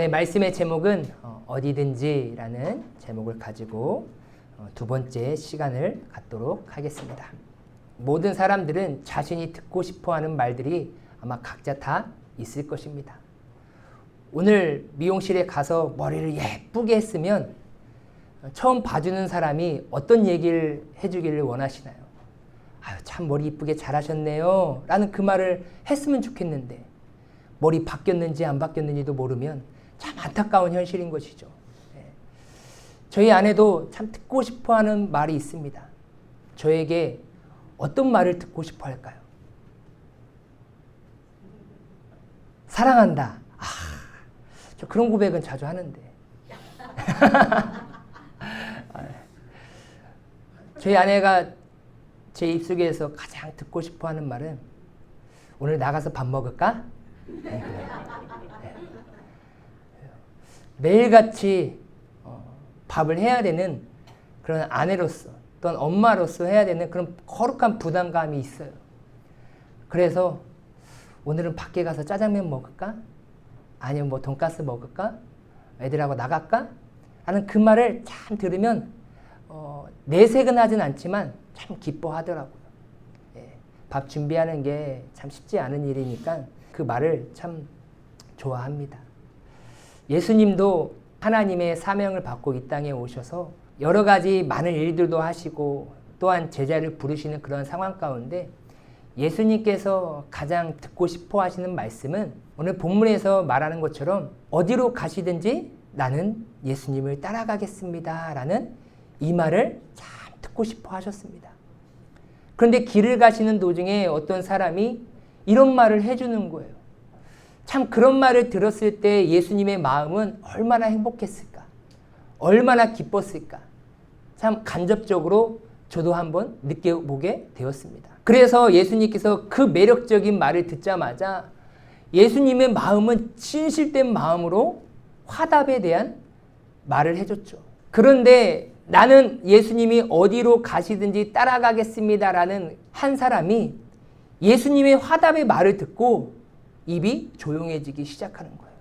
네, 말씀의 제목은 어디든지라는 제목을 가지고 두 번째 시간을 갖도록 하겠습니다. 모든 사람들은 자신이 듣고 싶어하는 말들이 아마 각자 다 있을 것입니다. 오늘 미용실에 가서 머리를 예쁘게 했으면 처음 봐주는 사람이 어떤 얘기를 해주기를 원하시나요? 아유, 참 머리 이쁘게 잘하셨네요 라는 그 말을 했으면 좋겠는데 머리 바뀌었는지 안 바뀌었는지도 모르면 참 안타까운 현실인 것이죠. 저희 아내도 참 듣고 싶어하는 말이 있습니다. 저에게 어떤 말을 듣고 싶어 할까요? 사랑한다. 저 그런 고백은 자주 하는데. 저희 아내가 제 입속에서 가장 듣고 싶어 하는 말은 오늘 나가서 밥 먹을까? 네, 그래. 네. 매일같이 밥을 해야 되는 그런 아내로서 또는 엄마로서 해야 되는 그런 거룩한 부담감이 있어요. 그래서 오늘은 밖에 가서 짜장면 먹을까? 아니면 뭐 돈가스 먹을까? 애들하고 나갈까? 하는 그 말을 참 들으면 내색은 하진 않지만 참 기뻐하더라고요. 밥 준비하는 게 참 쉽지 않은 일이니까 그 말을 참 좋아합니다. 예수님도 하나님의 사명을 받고 이 땅에 오셔서 여러 가지 많은 일들도 하시고 또한 제자를 부르시는 그런 상황 가운데 예수님께서 가장 듣고 싶어 하시는 말씀은 오늘 본문에서 말하는 것처럼 어디로 가시든지 나는 예수님을 따라가겠습니다 라는 이 말을 참 듣고 싶어 하셨습니다. 그런데 길을 가시는 도중에 어떤 사람이 이런 말을 해주는 거예요. 참 그런 말을 들었을 때 예수님의 마음은 얼마나 행복했을까? 얼마나 기뻤을까? 참 간접적으로 저도 한번 느껴보게 되었습니다. 그래서 예수님께서 그 매력적인 말을 듣자마자 예수님의 마음은 진실된 마음으로 화답에 대한 말을 해줬죠. 그런데 나는 예수님이 어디로 가시든지 따라가겠습니다라는 한 사람이 예수님의 화답의 말을 듣고 입이 조용해지기 시작하는 거예요.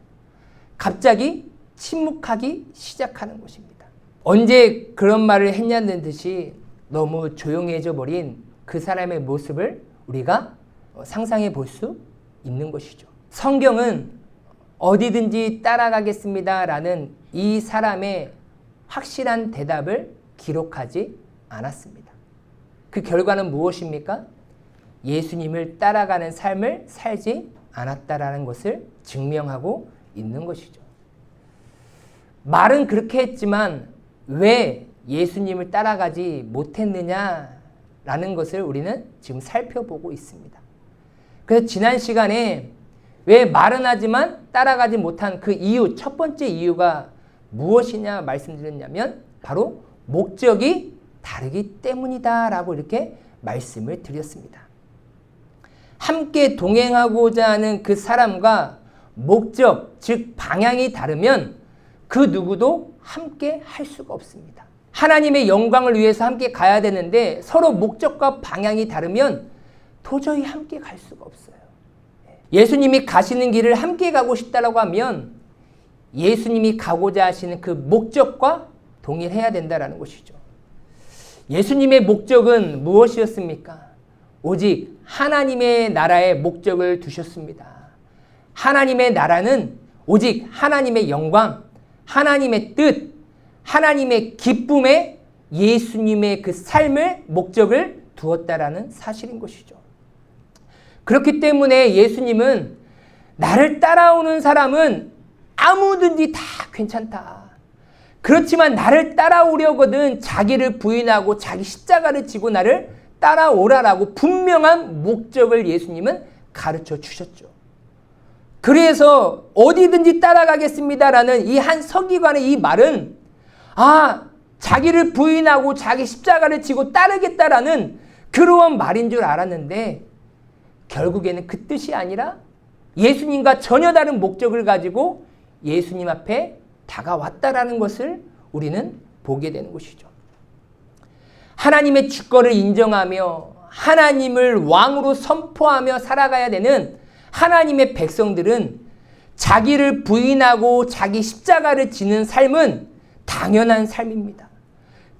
갑자기 침묵하기 시작하는 것입니다. 언제 그런 말을 했냐는 듯이 너무 조용해져 버린 그 사람의 모습을 우리가 상상해 볼 수 있는 것이죠. 성경은 어디든지 따라가겠습니다라는 이 사람의 확실한 대답을 기록하지 않았습니다. 그 결과는 무엇입니까? 예수님을 따라가는 삶을 살지 않았다라는 것을 증명하고 있는 것이죠. 말은 그렇게 했지만 왜 예수님을 따라가지 못했느냐라는 것을 우리는 지금 살펴보고 있습니다. 그래서 지난 시간에 왜 말은 하지만 따라가지 못한 그 이유, 첫 번째 이유가 무엇이냐 말씀드렸냐면 바로 목적이 다르기 때문이다라고 이렇게 말씀을 드렸습니다. 함께 동행하고자 하는 그 사람과 목적, 즉 방향이 다르면 그 누구도 함께 할 수가 없습니다. 하나님의 영광을 위해서 함께 가야 되는데 서로 목적과 방향이 다르면 도저히 함께 갈 수가 없어요. 예수님이 가시는 길을 함께 가고 싶다고 하면 예수님이 가고자 하시는 그 목적과 동일해야 된다는 것이죠. 예수님의 목적은 무엇이었습니까? 오직 하나님의 나라의 목적을 두셨습니다. 하나님의 나라는 오직 하나님의 영광, 하나님의 뜻, 하나님의 기쁨에 예수님의 그 삶을 목적을 두었다라는 사실인 것이죠. 그렇기 때문에 예수님은 나를 따라오는 사람은 아무든지 다 괜찮다. 그렇지만 나를 따라오려거든 자기를 부인하고 자기 십자가를 지고 나를 따라오라라고 분명한 목적을 예수님은 가르쳐 주셨죠. 그래서 어디든지 따라가겠습니다라는 이 한 서기관의 이 말은 자기를 부인하고 자기 십자가를 지고 따르겠다라는 그러한 말인 줄 알았는데 결국에는 그 뜻이 아니라 예수님과 전혀 다른 목적을 가지고 예수님 앞에 다가왔다라는 것을 우리는 보게 되는 것이죠. 하나님의 주권을 인정하며 하나님을 왕으로 선포하며 살아가야 되는 하나님의 백성들은 자기를 부인하고 자기 십자가를 지는 삶은 당연한 삶입니다.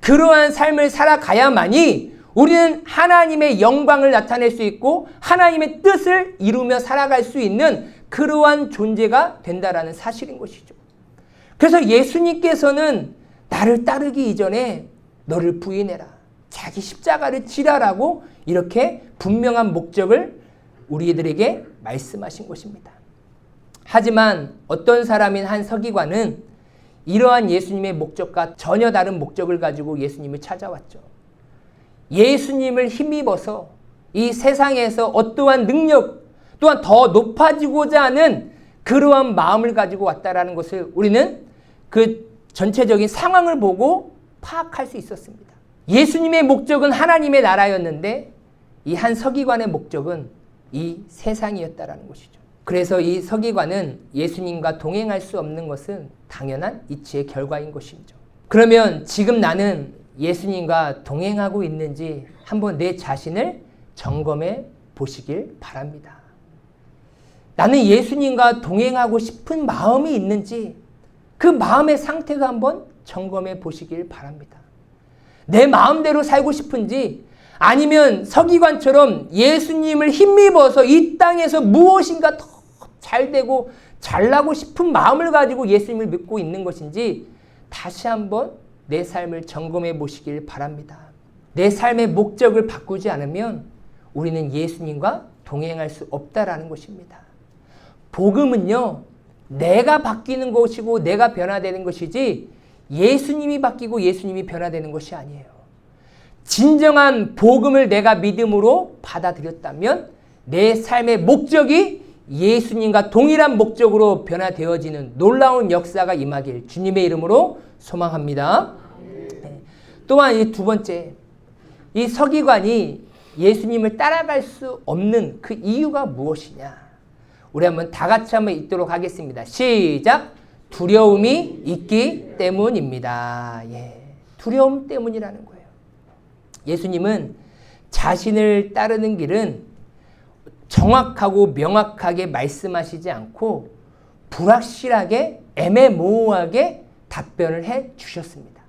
그러한 삶을 살아가야만이 우리는 하나님의 영광을 나타낼 수 있고 하나님의 뜻을 이루며 살아갈 수 있는 그러한 존재가 된다라는 사실인 것이죠. 그래서 예수님께서는 나를 따르기 이전에 너를 부인해라. 자기 십자가를 지라라고 이렇게 분명한 목적을 우리들에게 말씀하신 것입니다. 하지만 어떤 사람인 한 서기관은 이러한 예수님의 목적과 전혀 다른 목적을 가지고 예수님을 찾아왔죠. 예수님을 힘입어서 이 세상에서 어떠한 능력 또한 더 높아지고자 하는 그러한 마음을 가지고 왔다라는 것을 우리는 그 전체적인 상황을 보고 파악할 수 있었습니다. 예수님의 목적은 하나님의 나라였는데 이 한 서기관의 목적은 이 세상이었다라는 것이죠. 그래서 이 서기관은 예수님과 동행할 수 없는 것은 당연한 이치의 결과인 것이죠. 그러면 지금 나는 예수님과 동행하고 있는지 한번 내 자신을 점검해 보시길 바랍니다. 나는 예수님과 동행하고 싶은 마음이 있는지 그 마음의 상태도 한번 점검해 보시길 바랍니다. 내 마음대로 살고 싶은지 아니면 서기관처럼 예수님을 힘입어서 이 땅에서 무엇인가 더 잘되고 잘나고 싶은 마음을 가지고 예수님을 믿고 있는 것인지 다시 한번 내 삶을 점검해 보시길 바랍니다. 내 삶의 목적을 바꾸지 않으면 우리는 예수님과 동행할 수 없다라는 것입니다. 복음은요, 내가 바뀌는 것이고 내가 변화되는 것이지 예수님이 바뀌고 예수님이 변화되는 것이 아니에요. 진정한 복음을 내가 믿음으로 받아들였다면 내 삶의 목적이 예수님과 동일한 목적으로 변화되어지는 놀라운 역사가 임하길 주님의 이름으로 소망합니다. 네. 또한 이 두 번째, 이 서기관이 예수님을 따라갈 수 없는 그 이유가 무엇이냐? 우리 한번 다 같이 한번 읽도록 하겠습니다. 시작! 두려움이 있기 때문입니다. 예, 두려움 때문이라는 거예요. 예수님은 자신을 따르는 길은 정확하고 명확하게 말씀하시지 않고 불확실하게 애매모호하게 답변을 해 주셨습니다.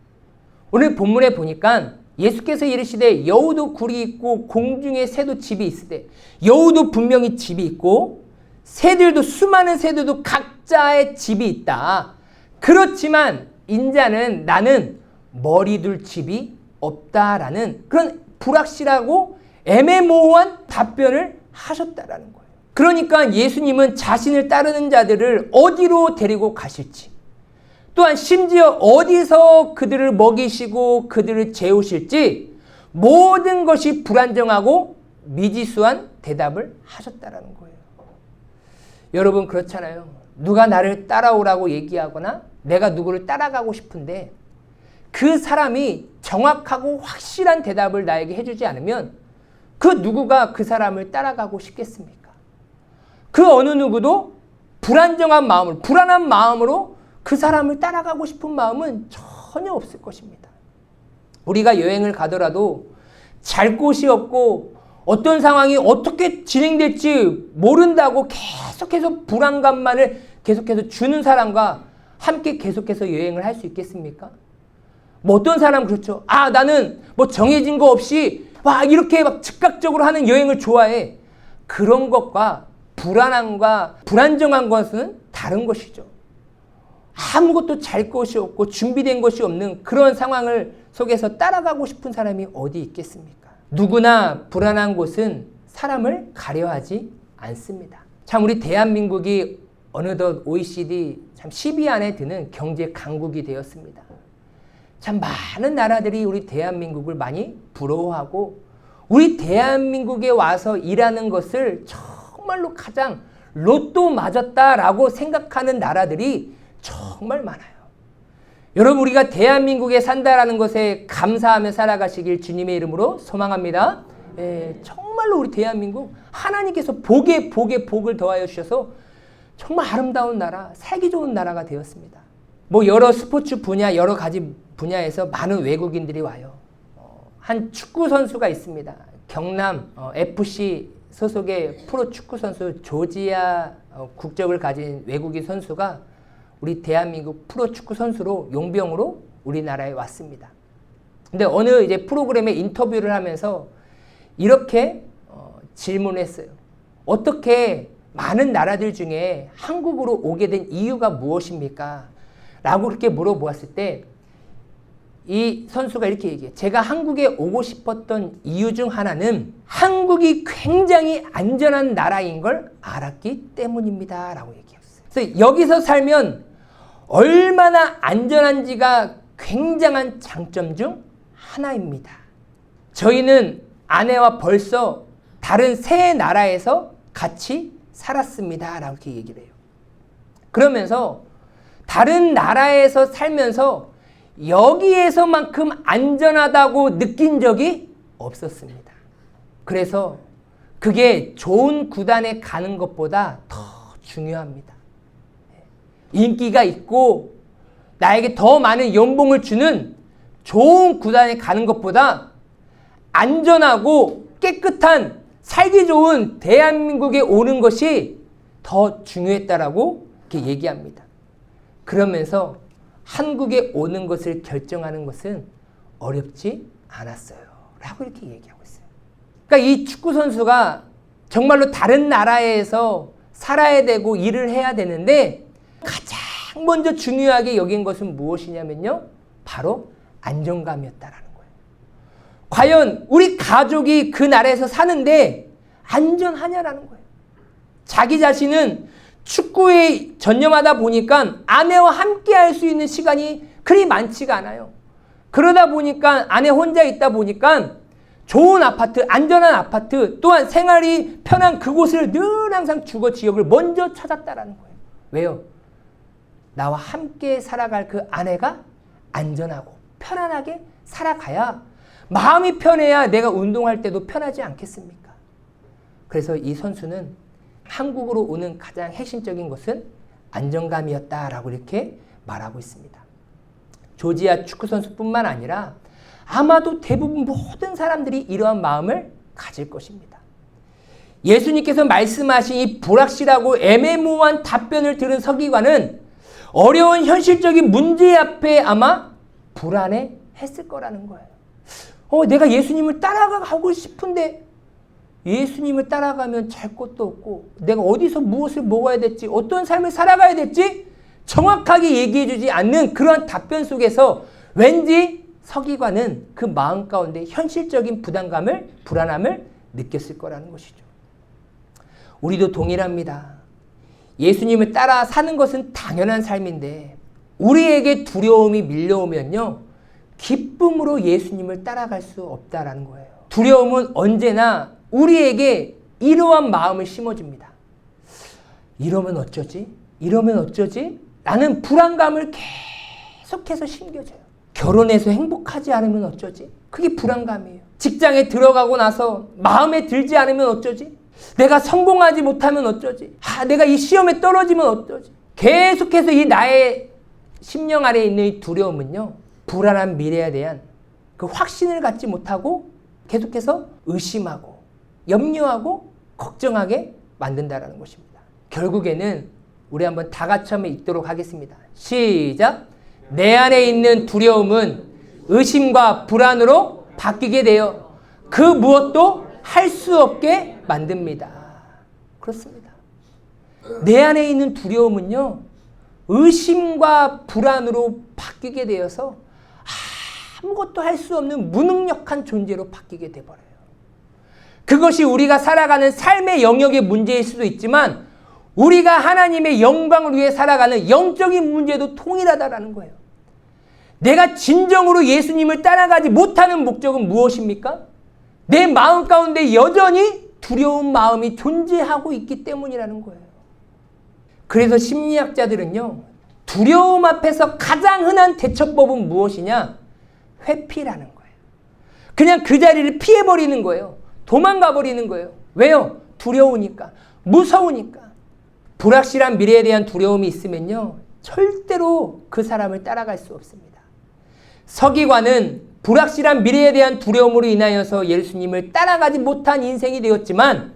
오늘 본문에 보니까 예수께서 이르시되 여우도 굴이 있고 공중에 새도 집이 있으되 여우도 분명히 집이 있고 새들도 수많은 새들도 각자의 집이 있다. 그렇지만 인자는 나는 머리 둘 집이 없다라는 그런 불확실하고 애매모호한 답변을 하셨다라는 거예요. 그러니까 예수님은 자신을 따르는 자들을 어디로 데리고 가실지 또한 심지어 어디서 그들을 먹이시고 그들을 재우실지 모든 것이 불안정하고 미지수한 대답을 하셨다라는 거예요. 여러분 그렇잖아요. 누가 나를 따라오라고 얘기하거나 내가 누구를 따라가고 싶은데 그 사람이 정확하고 확실한 대답을 나에게 해주지 않으면 그 누구가 그 사람을 따라가고 싶겠습니까? 그 어느 누구도 불안정한 마음으로, 불안한 마음으로 그 사람을 따라가고 싶은 마음은 전혀 없을 것입니다. 우리가 여행을 가더라도 잘 곳이 없고 어떤 상황이 어떻게 진행될지 모른다고 계속해서 불안감만을 계속해서 주는 사람과 함께 계속해서 여행을 할 수 있겠습니까? 뭐 어떤 사람 그렇죠. 아, 나는 뭐 정해진 거 없이 막 이렇게 막 즉각적으로 하는 여행을 좋아해. 그런 것과 불안함과 불안정한 것은 다른 것이죠. 아무것도 잘 것이 없고 준비된 것이 없는 그런 상황을 속에서 따라가고 싶은 사람이 어디 있겠습니까? 누구나 불안한 곳은 사람을 가려하지 않습니다. 참 우리 대한민국이 어느덧 OECD 참 10위 안에 드는 경제 강국이 되었습니다. 참 많은 나라들이 우리 대한민국을 많이 부러워하고 우리 대한민국에 와서 일하는 것을 정말로 가장 로또 맞았다라고 생각하는 나라들이 정말 많아요. 여러분 우리가 대한민국에 산다라는 것에 감사하며 살아가시길 주님의 이름으로 소망합니다. 정말로 우리 대한민국 하나님께서 복에 복을 더하여 주셔서 정말 아름다운 나라, 살기 좋은 나라가 되었습니다. 뭐 여러 스포츠 분야, 여러 가지 분야에서 많은 외국인들이 와요. 한 축구 선수가 있습니다. 경남 FC 소속의 프로 축구 선수 조지아 국적을 가진 외국인 선수가 우리 대한민국 프로축구 선수로 용병으로 우리나라에 왔습니다. 근데 어느 이제 프로그램에 인터뷰를 하면서 이렇게 질문했어요. 어떻게 많은 나라들 중에 한국으로 오게 된 이유가 무엇입니까? 라고 그렇게 물어보았을 때 이 선수가 이렇게 얘기해요. 제가 한국에 오고 싶었던 이유 중 하나는 한국이 굉장히 안전한 나라인 걸 알았기 때문입니다. 라고 얘기했어요. 그래서 여기서 살면 얼마나 안전한지가 굉장한 장점 중 하나입니다. 저희는 아내와 벌써 다른 세 나라에서 같이 살았습니다. 라고 이렇게 얘기를 해요. 그러면서 다른 나라에서 살면서 여기에서만큼 안전하다고 느낀 적이 없었습니다. 그래서 그게 좋은 구단에 가는 것보다 더 중요합니다. 인기가 있고 나에게 더 많은 연봉을 주는 좋은 구단에 가는 것보다 안전하고 깨끗한 살기 좋은 대한민국에 오는 것이 더 중요했다라고 이렇게 얘기합니다. 그러면서 한국에 오는 것을 결정하는 것은 어렵지 않았어요. 라고 이렇게 얘기하고 있어요. 그러니까 이 축구 선수가 정말로 다른 나라에서 살아야 되고 일을 해야 되는데 가장 먼저 중요하게 여긴 것은 무엇이냐면요. 바로 안정감이었다라는 거예요. 과연 우리 가족이 그 나라에서 사는데 안전하냐라는 거예요. 자기 자신은 축구에 전념하다 보니까 아내와 함께 할 수 있는 시간이 그리 많지가 않아요. 그러다 보니까 아내 혼자 있다 보니까 좋은 아파트, 안전한 아파트, 또한 생활이 편한 그곳을 늘 항상 주거 지역을 먼저 찾았다라는 거예요. 왜요? 나와 함께 살아갈 그 아내가 안전하고 편안하게 살아가야 마음이 편해야 내가 운동할 때도 편하지 않겠습니까? 그래서 이 선수는 한국으로 오는 가장 핵심적인 것은 안정감이었다라고 이렇게 말하고 있습니다. 조지아 축구 선수뿐만 아니라 아마도 대부분 모든 사람들이 이러한 마음을 가질 것입니다. 예수님께서 말씀하신 이 불확실하고 애매모호한 답변을 들은 서기관은 어려운 현실적인 문제 앞에 아마 불안해했을 거라는 거예요. 내가 예수님을 따라가고 싶은데 예수님을 따라가면 잘 것도 없고 내가 어디서 무엇을 먹어야 될지 어떤 삶을 살아가야 될지 정확하게 얘기해 주지 않는 그런 답변 속에서 왠지 서기관은 그 마음 가운데 현실적인 부담감을 불안함을 느꼈을 거라는 것이죠. 우리도 동일합니다. 예수님을 따라 사는 것은 당연한 삶인데 우리에게 두려움이 밀려오면요. 기쁨으로 예수님을 따라갈 수 없다라는 거예요. 두려움은 언제나 우리에게 이러한 마음을 심어줍니다. 이러면 어쩌지? 이러면 어쩌지? 라는 불안감을 계속해서 심겨줘요. 결혼해서 행복하지 않으면 어쩌지? 그게 불안감이에요. 직장에 들어가고 나서 마음에 들지 않으면 어쩌지? 내가 성공하지 못하면 어쩌지? 내가 이 시험에 떨어지면 어쩌지? 계속해서 이 나의 심령 아래에 있는 이 두려움은요. 불안한 미래에 대한 그 확신을 갖지 못하고 계속해서 의심하고 염려하고 걱정하게 만든다라는 것입니다. 결국에는 우리 한번 다 같이 한번 읽도록 하겠습니다. 시작! 내 안에 있는 두려움은 의심과 불안으로 바뀌게 되어 그 무엇도 할 수 없게 만듭니다. 그렇습니다. 내 안에 있는 두려움은요. 의심과 불안으로 바뀌게 되어서 아무것도 할 수 없는 무능력한 존재로 바뀌게 돼버려요. 그것이 우리가 살아가는 삶의 영역의 문제일 수도 있지만 우리가 하나님의 영광을 위해 살아가는 영적인 문제도 통일하다라는 거예요. 내가 진정으로 예수님을 따라가지 못하는 목적은 무엇입니까? 내 마음 가운데 여전히 두려운 마음이 존재하고 있기 때문이라는 거예요. 그래서 심리학자들은요. 두려움 앞에서 가장 흔한 대처법은 무엇이냐? 회피라는 거예요. 그냥 그 자리를 피해버리는 거예요. 도망가 버리는 거예요. 왜요? 두려우니까. 무서우니까. 불확실한 미래에 대한 두려움이 있으면요. 절대로 그 사람을 따라갈 수 없습니다. 서기관은 불확실한 미래에 대한 두려움으로 인하여서 예수님을 따라가지 못한 인생이 되었지만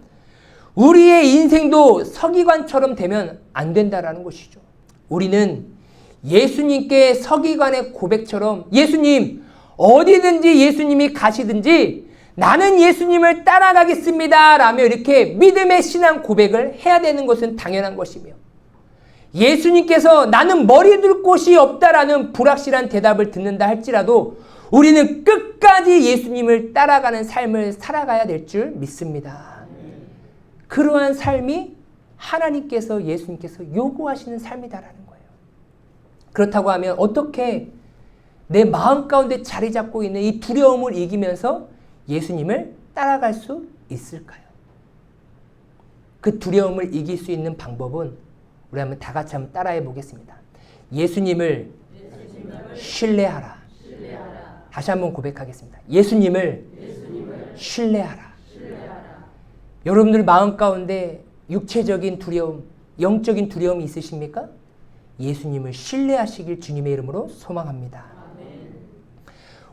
우리의 인생도 서기관처럼 되면 안 된다라는 것이죠. 우리는 예수님께 서기관의 고백처럼 예수님, 어디든지 예수님이 가시든지 나는 예수님을 따라가겠습니다 라며 이렇게 믿음의 신앙 고백을 해야 되는 것은 당연한 것이며, 예수님께서 나는 머리 둘 곳이 없다라는 불확실한 대답을 듣는다 할지라도 우리는 끝까지 예수님을 따라가는 삶을 살아가야 될 줄 믿습니다. 그러한 삶이 하나님께서, 예수님께서 요구하시는 삶이다라는 거예요. 그렇다고 하면 어떻게 내 마음 가운데 자리 잡고 있는 이 두려움을 이기면서 예수님을 따라갈 수 있을까요? 그 두려움을 이길 수 있는 방법은 우리 한번 다 같이 한번 따라해 보겠습니다. 예수님을 신뢰하라. 다시 한번 고백하겠습니다. 예수님을 신뢰하라. 여러분들 마음 가운데 육체적인 두려움, 영적인 두려움이 있으십니까? 예수님을 신뢰하시길 주님의 이름으로 소망합니다.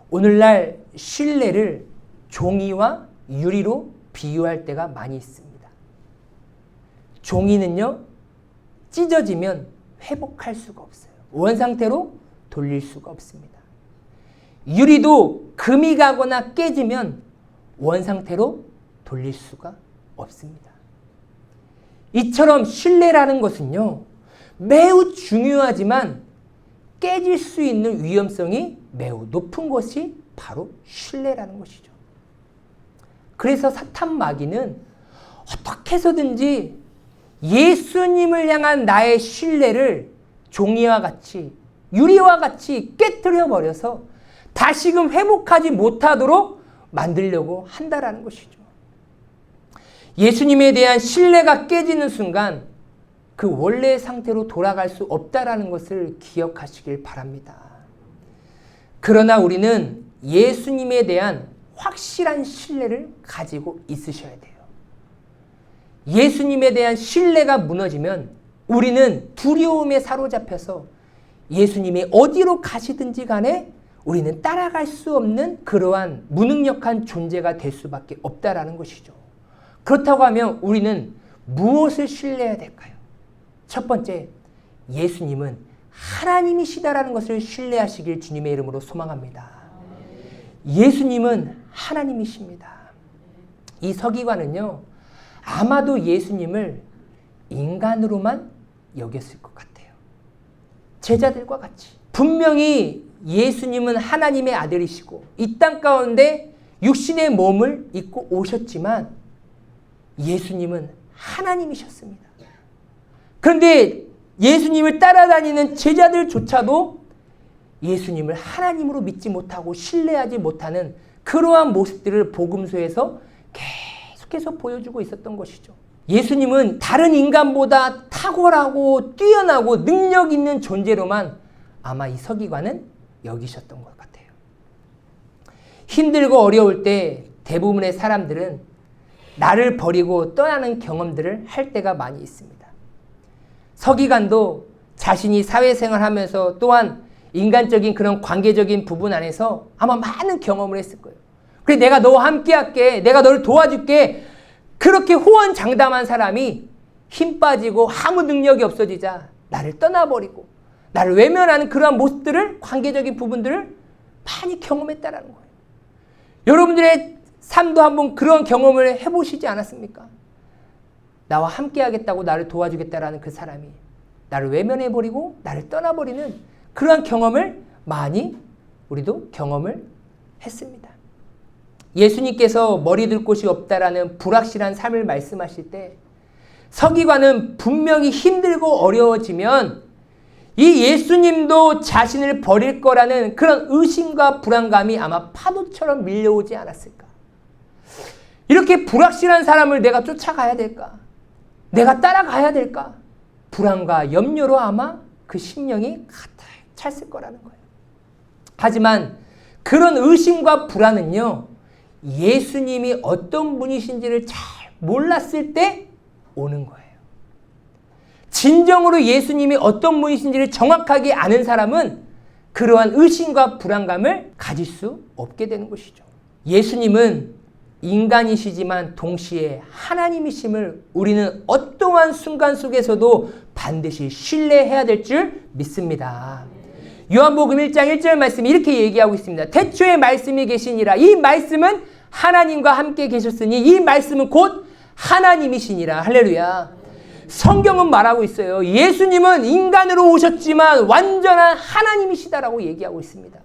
오늘날 신뢰를 종이와 유리로 비유할 때가 많이 있습니다. 종이는요, 찢어지면 회복할 수가 없어요. 원상태로 돌릴 수가 없습니다. 유리도 금이 가거나 깨지면 원상태로 돌릴 수가 없습니다. 이처럼 신뢰라는 것은요, 매우 중요하지만 깨질 수 있는 위험성이 매우 높은 것이 바로 신뢰라는 것이죠. 그래서 사탄 마귀는 어떻게 해서든지 예수님을 향한 나의 신뢰를 종이와 같이, 유리와 같이 깨뜨려 버려서 다시금 회복하지 못하도록 만들려고 한다라는 것이죠. 예수님에 대한 신뢰가 깨지는 순간 그 원래의 상태로 돌아갈 수 없다라는 것을 기억하시길 바랍니다. 그러나 우리는 예수님에 대한 확실한 신뢰를 가지고 있으셔야 돼요. 예수님에 대한 신뢰가 무너지면 우리는 두려움에 사로잡혀서 예수님이 어디로 가시든지 간에 우리는 따라갈 수 없는 그러한 무능력한 존재가 될 수밖에 없다라는 것이죠. 그렇다고 하면 우리는 무엇을 신뢰해야 될까요? 첫 번째, 예수님은 하나님이시다라는 것을 신뢰하시길 주님의 이름으로 소망합니다. 예수님은 하나님이십니다. 이 서기관은요, 아마도 예수님을 인간으로만 여겼을 것 같아요. 제자들과 같이. 분명히 예수님은 하나님의 아들이시고 이 땅 가운데 육신의 몸을 입고 오셨지만 예수님은 하나님이셨습니다. 그런데 예수님을 따라다니는 제자들조차도 예수님을 하나님으로 믿지 못하고 신뢰하지 못하는 그러한 모습들을 복음서에서 계속해서 보여주고 있었던 것이죠. 예수님은 다른 인간보다 탁월하고 뛰어나고 능력 있는 존재로만 아마 이 서기관은 여기셨던 것 같아요. 힘들고 어려울 때 대부분의 사람들은 나를 버리고 떠나는 경험들을 할 때가 많이 있습니다. 서기관도 자신이 사회생활하면서 또한 인간적인 그런 관계적인 부분 안에서 아마 많은 경험을 했을 거예요. 그래, 내가 너와 함께 할게. 내가 너를 도와줄게. 그렇게 호언장담한 사람이 힘 빠지고 아무 능력이 없어지자 나를 떠나버리고 나를 외면하는 그러한 모습들을, 관계적인 부분들을 많이 경험했다라는 거예요. 여러분들의 삶도 한번 그런 경험을 해보시지 않았습니까? 나와 함께 하겠다고 나를 도와주겠다라는 그 사람이 나를 외면해버리고 나를 떠나버리는 그러한 경험을 많이 우리도 경험을 했습니다. 예수님께서 머리 둘 곳이 없다라는 불확실한 삶을 말씀하실 때 서기관은 분명히 힘들고 어려워지면 이 예수님도 자신을 버릴 거라는 그런 의심과 불안감이 아마 파도처럼 밀려오지 않았을까? 이렇게 불확실한 사람을 내가 쫓아가야 될까? 내가 따라가야 될까? 불안과 염려로 아마 그 심령이 가득 찼을 거라는 거예요. 하지만 그런 의심과 불안은요, 예수님이 어떤 분이신지를 잘 몰랐을 때 오는 거예요. 진정으로 예수님이 어떤 분이신지를 정확하게 아는 사람은 그러한 의심과 불안감을 가질 수 없게 되는 것이죠. 예수님은 인간이시지만 동시에 하나님이심을 우리는 어떠한 순간 속에서도 반드시 신뢰해야 될 줄 믿습니다. 요한복음 1장 1절 말씀이 이렇게 얘기하고 있습니다. 태초에 말씀이 계시니라. 이 말씀은 하나님과 함께 계셨으니 이 말씀은 곧 하나님이시니라. 할렐루야. 성경은 말하고 있어요. 예수님은 인간으로 오셨지만 완전한 하나님이시다라고 얘기하고 있습니다.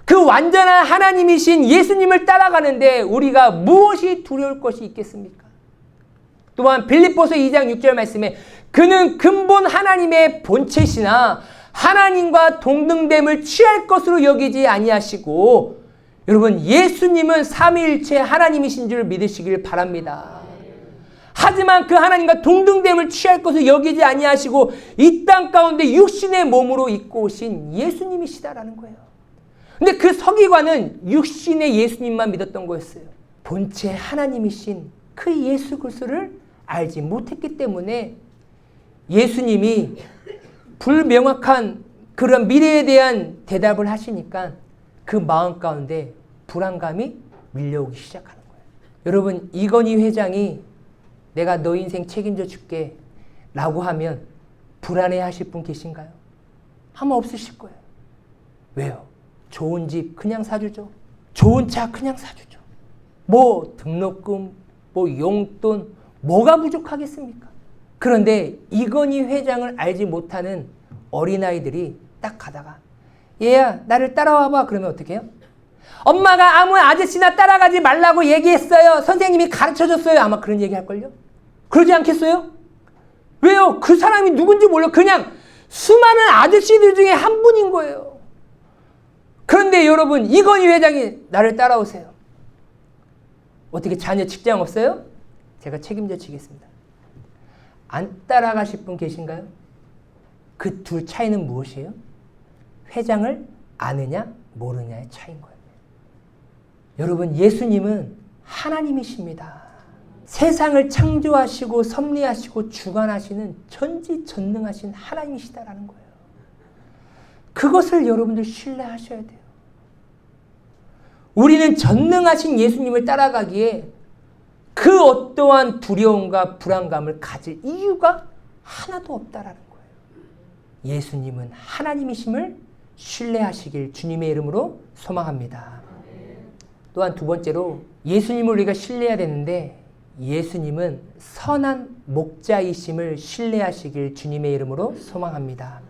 그 완전한 하나님이신 예수님을 따라가는데 우리가 무엇이 두려울 것이 있겠습니까? 또한 빌립보서 2장 6절 말씀에 그는 근본 하나님의 본체시나 하나님과 동등됨을 취할 것으로 여기지 아니하시고, 여러분 예수님은 삼위일체 하나님이신 줄 믿으시길 바랍니다. 하지만 그 하나님과 동등됨을 취할 것을 여기지 아니하시고 이 땅 가운데 육신의 몸으로 입고 오신 예수님이시다라는 거예요. 근데 그 서기관은 육신의 예수님만 믿었던 거였어요. 본체 하나님이신 그 예수 그리스도를 알지 못했기 때문에 예수님이 불명확한 그런 미래에 대한 대답을 하시니까 그 마음 가운데 불안감이 밀려오기 시작하는 거예요. 여러분, 이건희 회장이 내가 너 인생 책임져 줄게 라고 하면 불안해 하실 분 계신가요? 아마 없으실 거예요. 왜요? 좋은 집 그냥 사주죠. 좋은 차 그냥 사주죠. 뭐 등록금, 뭐 용돈, 뭐가 부족하겠습니까? 그런데 이건희 회장을 알지 못하는 어린아이들이 딱 가다가 얘야 나를 따라와봐 그러면 어떻게 해요? 엄마가 아무 아저씨나 따라가지 말라고 얘기했어요. 선생님이 가르쳐줬어요. 아마 그런 얘기 할걸요? 그러지 않겠어요? 왜요? 그 사람이 누군지 몰라. 그냥 수많은 아저씨들 중에 한 분인 거예요. 그런데 여러분 이건희 회장이 나를 따라오세요. 어떻게 자녀 직장 없어요? 제가 책임져 지겠습니다. 안 따라가실 분 계신가요? 그 둘 차이는 무엇이에요? 회장을 아느냐 모르냐의 차이인 거예요. 여러분 예수님은 하나님이십니다. 세상을 창조하시고 섭리하시고 주관하시는 전지전능하신 하나님이시다라는 거예요. 그것을 여러분들 신뢰하셔야 돼요. 우리는 전능하신 예수님을 따라가기에 그 어떠한 두려움과 불안감을 가질 이유가 하나도 없다라는 거예요. 예수님은 하나님이심을 신뢰하시길 주님의 이름으로 소망합니다. 또한 두 번째로 예수님을 우리가 신뢰해야 되는데 예수님은 선한 목자이심을 신뢰하시길 주님의 이름으로 소망합니다.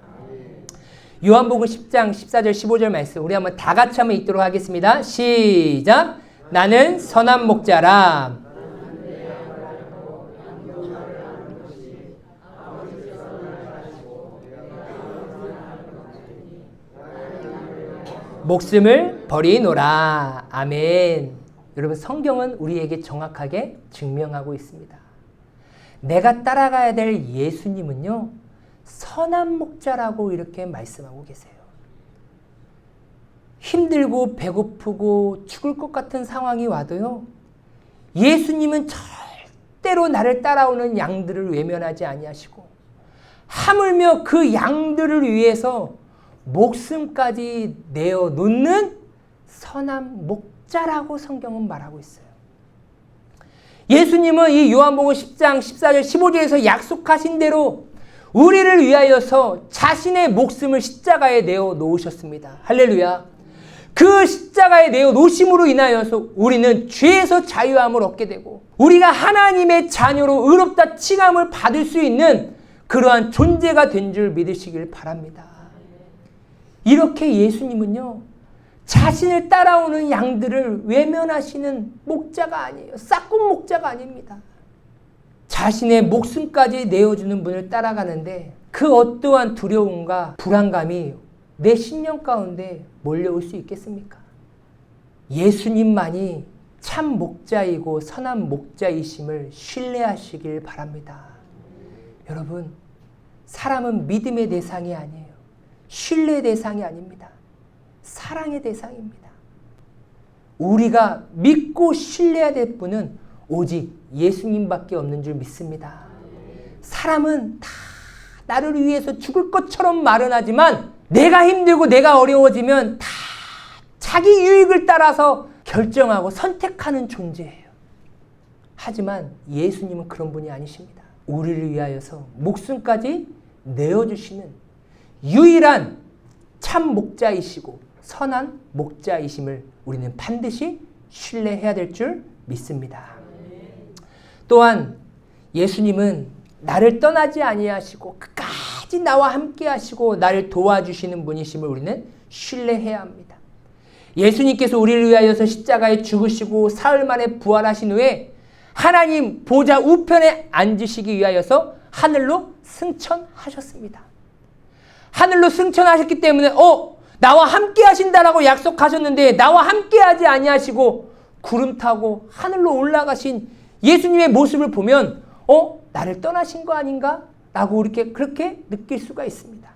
요한복음 10장 14절 15절 말씀 우리 한번 다 같이 한번 읽도록 하겠습니다. 시작. 나는 선한 목자라. 목숨을 버리노라. 아멘. 여러분 성경은 우리에게 정확하게 증명하고 있습니다. 내가 따라가야 될 예수님은요. 선한 목자라고 이렇게 말씀하고 계세요. 힘들고 배고프고 죽을 것 같은 상황이 와도요. 예수님은 절대로 나를 따라오는 양들을 외면하지 아니하시고 하물며 그 양들을 위해서 목숨까지 내어놓는 선한 목자라고 성경은 말하고 있어요. 예수님은 이 요한복음 10장 14절 15절에서 약속하신 대로 우리를 위하여서 자신의 목숨을 십자가에 내어놓으셨습니다. 할렐루야. 그 십자가에 내어놓으심으로 인하여서 우리는 죄에서 자유함을 얻게 되고 우리가 하나님의 자녀로 의롭다 칭함을 받을 수 있는 그러한 존재가 된 줄 믿으시길 바랍니다. 이렇게 예수님은요. 자신을 따라오는 양들을 외면하시는 목자가 아니에요. 싹군 목자가 아닙니다. 자신의 목숨까지 내어주는 분을 따라가는데 그 어떠한 두려움과 불안감이 내 심령 가운데 몰려올 수 있겠습니까? 예수님만이 참 목자이고 선한 목자이심을 신뢰하시길 바랍니다. 여러분, 사람은 믿음의 대상이 아니에요. 신뢰의 대상이 아닙니다. 사랑의 대상입니다. 우리가 믿고 신뢰해야 될 분은 오직 예수님밖에 없는 줄 믿습니다. 사람은 다 나를 위해서 죽을 것처럼 말은 하지만 내가 힘들고 내가 어려워지면 다 자기 유익을 따라서 결정하고 선택하는 존재예요. 하지만 예수님은 그런 분이 아니십니다. 우리를 위하여서 목숨까지 내어주시는 유일한 참 목자이시고 선한 목자이심을 우리는 반드시 신뢰해야 될 줄 믿습니다. 또한 예수님은 나를 떠나지 아니하시고 끝까지 나와 함께 하시고 나를 도와주시는 분이심을 우리는 신뢰해야 합니다. 예수님께서 우리를 위하여서 십자가에 죽으시고 사흘 만에 부활하신 후에 하나님 보좌 우편에 앉으시기 위하여서 하늘로 승천하셨습니다. 하늘로 승천하셨기 때문에 나와 함께 하신다라고 약속하셨는데 나와 함께 하지 아니하시고 구름 타고 하늘로 올라가신 예수님의 모습을 보면 나를 떠나신 거 아닌가? 라고 그렇게 느낄 수가 있습니다.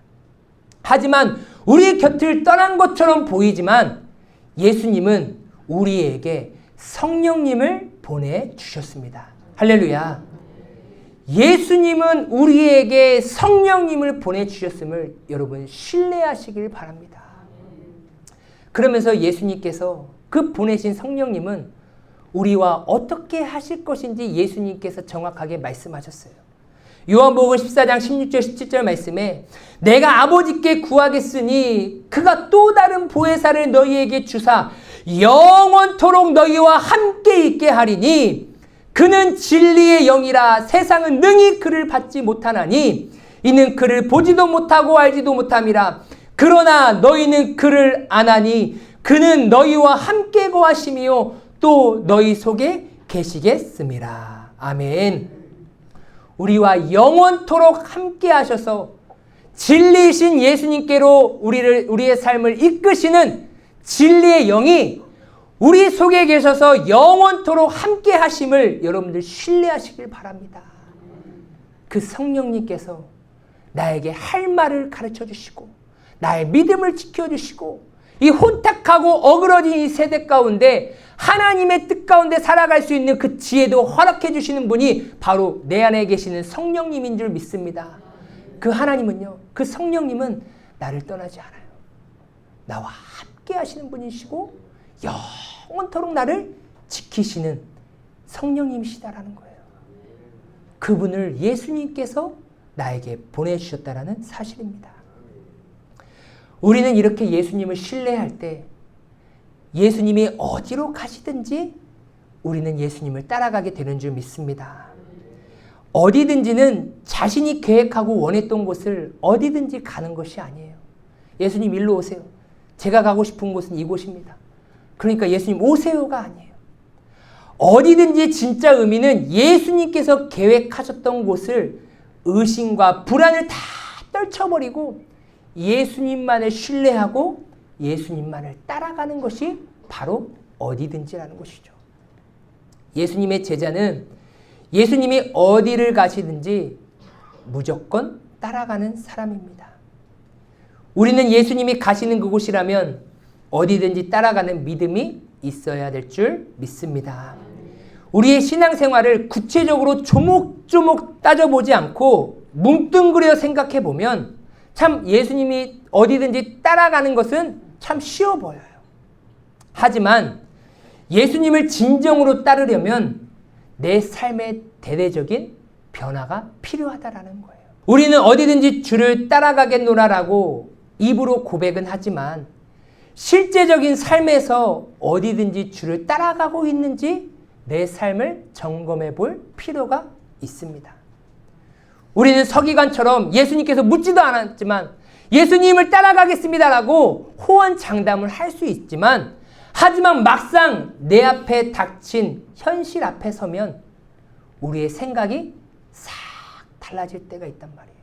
하지만 우리의 곁을 떠난 것처럼 보이지만 예수님은 우리에게 성령님을 보내주셨습니다. 할렐루야. 예수님은 우리에게 성령님을 보내주셨음을 여러분 신뢰하시길 바랍니다. 그러면서 예수님께서 그 보내신 성령님은 우리와 어떻게 하실 것인지 예수님께서 정확하게 말씀하셨어요. 요한복음 14장 16절 17절 말씀에 내가 아버지께 구하겠으니 그가 또 다른 보혜사를 너희에게 주사 영원토록 너희와 함께 있게 하리니 그는 진리의 영이라 세상은 능히 그를 받지 못하나니 이는 그를 보지도 못하고 알지도 못함이라. 그러나 너희는 그를 아나니 그는 너희와 함께 거하심이요 또 너희 속에 계시겠음이라. 아멘. 우리와 영원토록 함께 하셔서 진리이신 예수님께로 우리의 삶을 이끄시는 진리의 영이 우리 속에 계셔서 영원토록 함께 하심을 여러분들 신뢰하시길 바랍니다. 그 성령님께서 나에게 할 말을 가르쳐 주시고 나의 믿음을 지켜주시고 이 혼탁하고 어그러진 이 세대 가운데 하나님의 뜻 가운데 살아갈 수 있는 그 지혜도 허락해 주시는 분이 바로 내 안에 계시는 성령님인 줄 믿습니다. 그 하나님은요, 그 성령님은 나를 떠나지 않아요. 나와 함께 하시는 분이시고 영원토록 나를 지키시는 성령님이시다라는 거예요. 그분을 예수님께서 나에게 보내주셨다라는 사실입니다. 우리는 이렇게 예수님을 신뢰할 때 예수님이 어디로 가시든지 우리는 예수님을 따라가게 되는 줄 믿습니다. 어디든지는 자신이 계획하고 원했던 곳을 어디든지 가는 것이 아니에요. 예수님 일로 오세요. 제가 가고 싶은 곳은 이곳입니다. 그러니까 예수님 오세요가 아니에요. 어디든지 진짜 의미는 예수님께서 계획하셨던 곳을 의심과 불안을 다 떨쳐버리고 예수님만을 신뢰하고 예수님만을 따라가는 것이 바로 어디든지라는 것이죠. 예수님의 제자는 예수님이 어디를 가시든지 무조건 따라가는 사람입니다. 우리는 예수님이 가시는 그곳이라면 어디든지 따라가는 믿음이 있어야 될 줄 믿습니다. 우리의 신앙생활을 구체적으로 조목조목 따져보지 않고 뭉뚱그려 생각해 보면 참 예수님이 어디든지 따라가는 것은 참 쉬워 보여요. 하지만 예수님을 진정으로 따르려면 내 삶의 대대적인 변화가 필요하다라는 거예요. 우리는 어디든지 주를 따라가겠노라라고 입으로 고백은 하지만 실제적인 삶에서 어디든지 주를 따라가고 있는지 내 삶을 점검해 볼 필요가 있습니다. 우리는 서기관처럼 예수님께서 묻지도 않았지만 예수님을 따라가겠습니다라고 호언장담을 할 수 있지만 하지만 막상 내 앞에 닥친 현실 앞에 서면 우리의 생각이 싹 달라질 때가 있단 말이에요.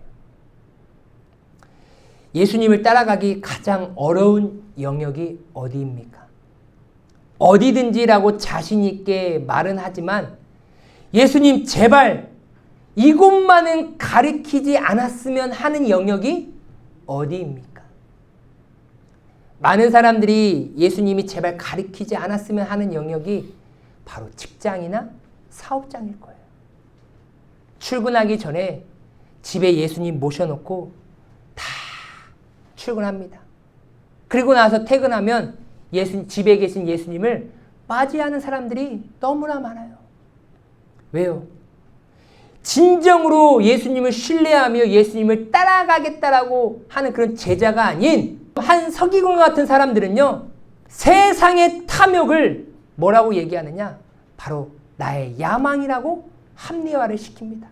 예수님을 따라가기 가장 어려운 영역이 어디입니까? 어디든지라고 자신 있게 말은 하지만 예수님 제발 이곳만은 가리키지 않았으면 하는 영역이 어디입니까? 많은 사람들이 예수님이 제발 가리키지 않았으면 하는 영역이 바로 직장이나 사업장일 거예요. 출근하기 전에 집에 예수님 모셔놓고 다 출근합니다. 그리고 나서 퇴근하면 집에 계신 예수님을 맞이하는 사람들이 너무나 많아요. 왜요? 진정으로 예수님을 신뢰하며 예수님을 따라가겠다라고 하는 그런 제자가 아닌 한 서기관 같은 사람들은요, 세상의 탐욕을 뭐라고 얘기하느냐? 바로 나의 야망이라고 합리화를 시킵니다.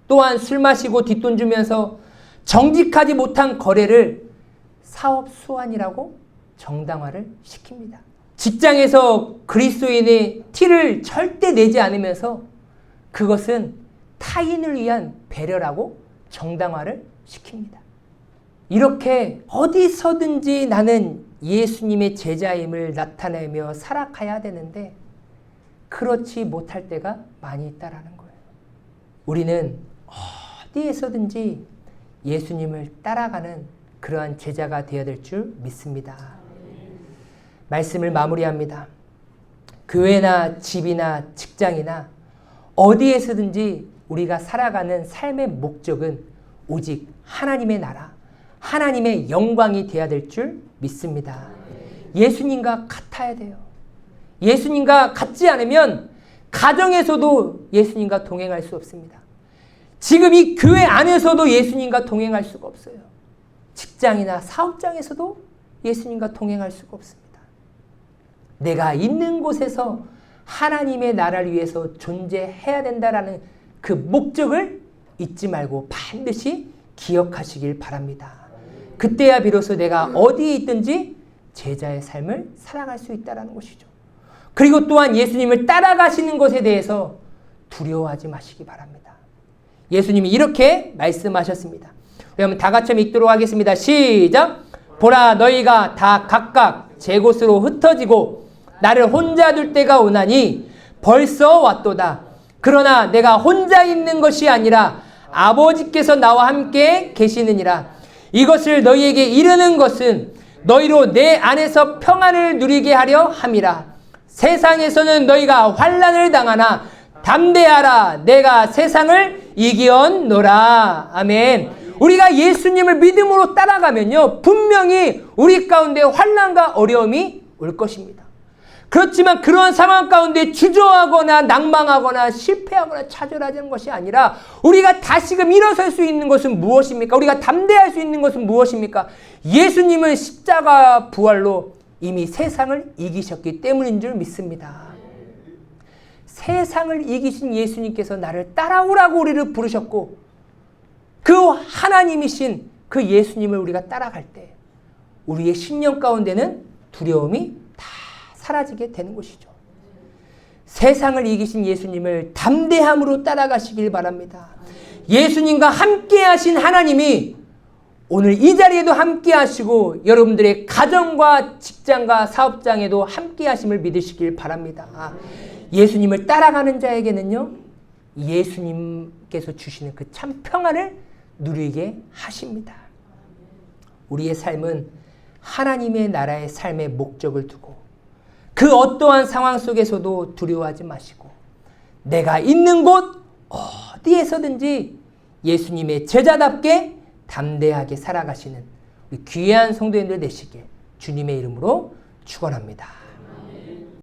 또한 술 마시고 뒷돈 주면서 정직하지 못한 거래를 사업 수완이라고 정당화를 시킵니다. 직장에서 그리스도인의 티를 절대 내지 않으면서 그것은 타인을 위한 배려라고 정당화를 시킵니다. 이렇게 어디서든지 나는 예수님의 제자임을 나타내며 살아가야 되는데 그렇지 못할 때가 많이 있다라는 거예요. 우리는 어디에서든지 예수님을 따라가는 그러한 제자가 되어야 될 줄 믿습니다. 말씀을 마무리합니다. 교회나 집이나 직장이나 어디에서든지 우리가 살아가는 삶의 목적은 오직 하나님의 나라, 하나님의 영광이 되어야 될 줄 믿습니다. 예수님과 같아야 돼요. 예수님과 같지 않으면 가정에서도 예수님과 동행할 수 없습니다. 지금 이 교회 안에서도 예수님과 동행할 수가 없어요. 직장이나 사업장에서도 예수님과 동행할 수가 없습니다. 내가 있는 곳에서 하나님의 나라를 위해서 존재해야 된다라는 그 목적을 잊지 말고 반드시 기억하시길 바랍니다. 그때야 비로소 내가 어디에 있든지 제자의 삶을 살아갈 수 있다는 것이죠. 그리고 또한 예수님을 따라가시는 것에 대해서 두려워하지 마시기 바랍니다. 예수님이 이렇게 말씀하셨습니다. 그러면 다 같이 읽도록 하겠습니다. 시작! 보라, 너희가 다 각각 제 곳으로 흩어지고 나를 혼자 둘 때가 오나니 벌써 왔도다. 그러나 내가 혼자 있는 것이 아니라 아버지께서 나와 함께 계시느니라. 이것을 너희에게 이르는 것은 너희로 내 안에서 평안을 누리게 하려 함이라. 세상에서는 너희가 환난을 당하나 담대하라. 내가 세상을 이기었노라. 아멘. 우리가 예수님을 믿음으로 따라가면요, 분명히 우리 가운데 환난과 어려움이 올 것입니다. 그렇지만 그러한 상황 가운데 주저하거나 낭망하거나 실패하거나 좌절하는 것이 아니라 우리가 다시금 일어설 수 있는 것은 무엇입니까? 우리가 담대할 수 있는 것은 무엇입니까? 예수님은 십자가 부활로 이미 세상을 이기셨기 때문인 줄 믿습니다. 세상을 이기신 예수님께서 나를 따라오라고 우리를 부르셨고 그 하나님이신 그 예수님을 우리가 따라갈 때 우리의 신령 가운데는 두려움이 다 사라지게 되는 것이죠. 세상을 이기신 예수님을 담대함으로 따라가시길 바랍니다. 예수님과 함께 하신 하나님이 오늘 이 자리에도 함께 하시고 여러분들의 가정과 직장과 사업장에도 함께 하심을 믿으시길 바랍니다. 예수님을 따라가는 자에게는요, 예수님께서 주시는 그 참 평안을 누리게 하십니다. 우리의 삶은 하나님의 나라의 삶의 목적을 두고 그 어떠한 상황 속에서도 두려워하지 마시고 내가 있는 곳 어디에서든지 예수님의 제자답게 담대하게 살아가시는 우리 귀한 성도님들 되시길 주님의 이름으로 축원합니다.